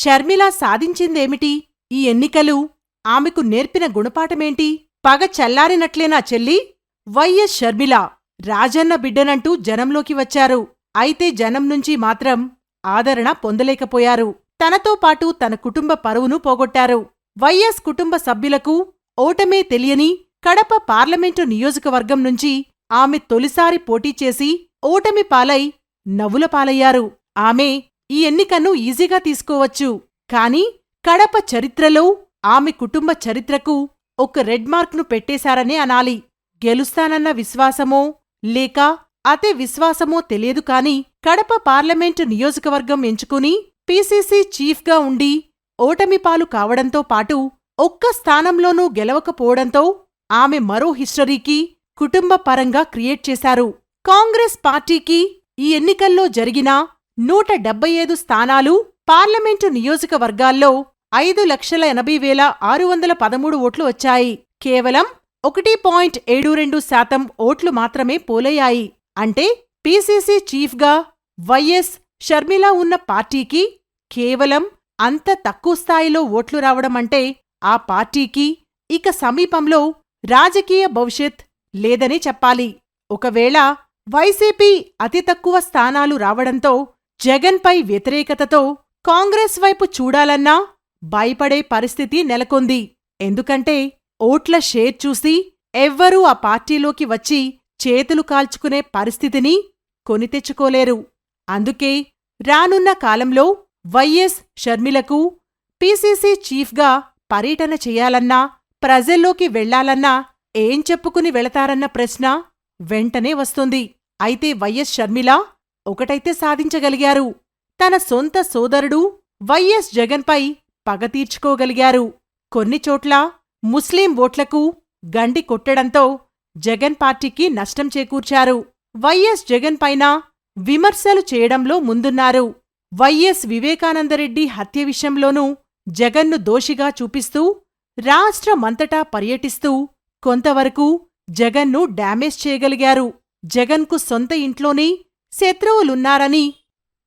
షర్మిల సాధించిందేమిటి? ఈ ఎన్నికలు ఆమెకు నేర్పిన గుణపాఠమేంటి? పగ చల్లారినట్లేనా చెల్లి? వైఎస్ షర్మిల రాజన్న బిడ్డనంటూ జనంలోకి వచ్చారు. అయితే జనం నుంచి మాత్రం ఆదరణ పొందలేకపోయారు. తనతో పాటు తన కుటుంబ పరువును పోగొట్టారు. వైఎస్ కుటుంబ సభ్యులకు ఓటమే తెలియని కడప పార్లమెంటు నియోజకవర్గం నుంచి ఆమె తొలిసారి పోటీ చేసి ఓటమి పాలై నవ్వుల పాలయ్యారు. ఆమె ఈ ఎన్నికను ఈజీగా తీసుకోవచ్చు. కాని కడప చరిత్రలో ఆమె కుటుంబ చరిత్రకు ఒక రెడ్ మార్క్ను పెట్టేశారనే అనాలి. గెలుస్తానన్న విశ్వాసమో లేక అతే విశ్వాసమో తెలియదు కాని కడప పార్లమెంటు నియోజకవర్గం ఎంచుకుని పీసీసీ చీఫ్గా ఉండి ఓటమిపాలు కావడంతో పాటు ఒక్క స్థానంలోనూ గెలవకపోవడంతో ఆమె మరో హిస్టరీకి కుటుంబ పరంగా క్రియేట్ చేశారు. కాంగ్రెస్ పార్టీకి ఈ ఎన్నికల్లో జరిగిన 175 స్థానాలు పార్లమెంటు నియోజకవర్గాల్లో 5,80,613 ఓట్లు వచ్చాయి. కేవలం 1.72% ఓట్లు మాత్రమే పోలయ్యాయి. అంటే పీసీసీ చీఫ్గా వైఎస్ షర్మిల ఉన్న పార్టీకి కేవలం అంత తక్కువ స్థాయిలో ఓట్లు రావడమంటే ఆ పార్టీకి ఇక సమీపంలో రాజకీయ భవిష్యత్ లేదనే చెప్పాలి. ఒకవేళ వైసీపీ అతి తక్కువ స్థానాలు రావడంతో జగన్పై వ్యతిరేకతతో కాంగ్రెస్ వైపు చూడాలన్నా భయపడే పరిస్థితి నెలకొంది. ఎందుకంటే ఓట్ల షేర్ చూసి ఎవ్వరూ ఆ పార్టీలోకి వచ్చి చేతులు కాల్చుకునే పరిస్థితిని కొని తెచ్చుకోలేరు. అందుకే రానున్న కాలంలో వైఎస్ షర్మిలకు పీసీసీ చీఫ్గా పర్యటన చెయ్యాలన్నా, ప్రజల్లోకి వెళ్లాలన్నా ఏం చెప్పుకుని వెళతారన్న ప్రశ్న వెంటనే వస్తుంది. అయితే వైఎస్ షర్మిల ఒకటైతే సాధించగలిగారు. తన సొంత సోదరుడు వైఎస్ జగన్పై పగ తీర్చుకోగలిగారు. కొన్ని చోట్ల ముస్లిం ఓట్లకు గండి కొట్టడంతో జగన్ పార్టీకి నష్టం చేకూర్చారు. వైఎస్ జగన్ పైన విమర్శలు చేయడంలో ముందున్నారు. వైఎస్ వివేకానందరెడ్డి హత్య విషయంలోనూ జగన్ను దోషిగా చూపిస్తూ రాష్ట్రమంతటా పర్యటిస్తూ కొంతవరకు జగన్ను డ్యామేజ్ చేయగలిగారు. జగన్కు సొంత ఇంట్లోనే శత్రువులున్నారని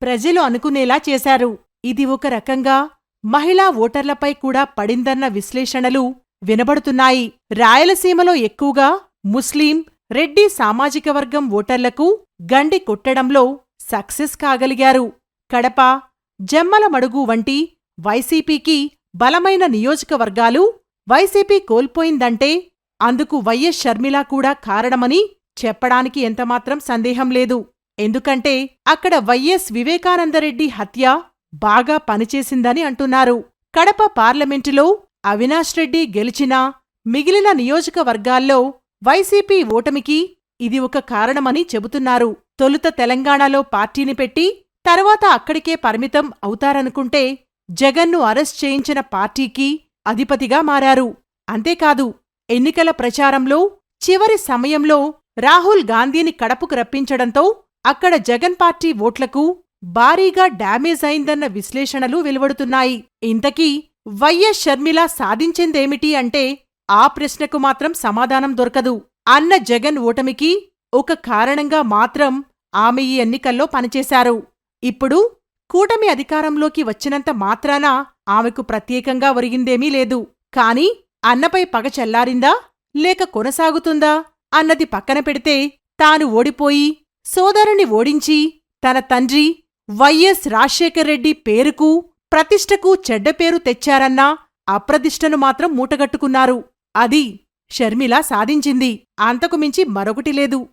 ప్రజలు అనుకునేలా చేశారు. ఇది ఒక రకంగా మహిళా ఓటర్లపై కూడా పడిందన్న విశ్లేషణలు వినబడుతున్నాయి. రాయలసీమలో ఎక్కువగా ముస్లిం, రెడ్డి సామాజిక వర్గం ఓటర్లకు గండి కొట్టడంలో సక్సెస్ కాగలిగారు. కడప, జమ్మలమడుగు వంటి వైసీపీకి బలమైన నియోజకవర్గాలు వైసీపీ కోల్పోయిందంటే అందుకు వైఎస్ షర్మిల కూడా కారణమని చెప్పడానికి ఎంతమాత్రం సందేహం లేదు. ఎందుకంటే అక్కడ వైఎస్ వివేకానందరెడ్డి హత్య బాగా పనిచేసిందని అంటున్నారు. కడప పార్లమెంటులో అవినాష్ రెడ్డి గెలిచినా మిగిలిన నియోజకవర్గాల్లో వైసీపీ ఓటమికి ఇది ఒక కారణమని చెబుతున్నారు. తొలుత తెలంగాణలో పార్టీని పెట్టి తర్వాత అక్కడికే పరిమితం అవుతారనుకుంటే జగన్ను అరెస్ట్ చేయించిన పార్టీకి అధిపతిగా మారారు. అంతేకాదు ఎన్నికల ప్రచారంలో చివరి సమయంలో రాహుల్ గాంధీని కడపకు రప్పించడంతో అక్కడ జగన్ పార్టీ ఓట్లకు భారీగా డ్యామేజ్ అయిందన్న విశ్లేషణలు వెలువడుతున్నాయి. ఇంతకీ వైఎస్ షర్మిల సాధించిందేమిటి అంటే ఆ ప్రశ్నకు మాత్రం సమాధానం దొరకదు. అన్న జగన్ ఓటమికి ఒక కారణంగా మాత్రం ఆమె ఈ ఎన్నికల్లో పనిచేశారు. ఇప్పుడు కూటమి అధికారంలోకి వచ్చినంత మాత్రాన ఆమెకు ప్రత్యేకంగా ఒరిగిందేమీ లేదు. కాని అన్నపై పగ చల్లారిందా లేక కొనసాగుతుందా అన్నది పక్కన పెడితే తాను ఓడిపోయి సోదరుని ఓడించి తన తండ్రి వైఎస్ రాజశేఖర్రెడ్డి పేరుకు ప్రతిష్టకు చెడ్డపేరు తెచ్చారన్న అప్రదిష్టను మాత్రం మూటగట్టుకున్నారు. అది షర్మిల సాధించింది. అంతకుమించి మరొకటి లేదు.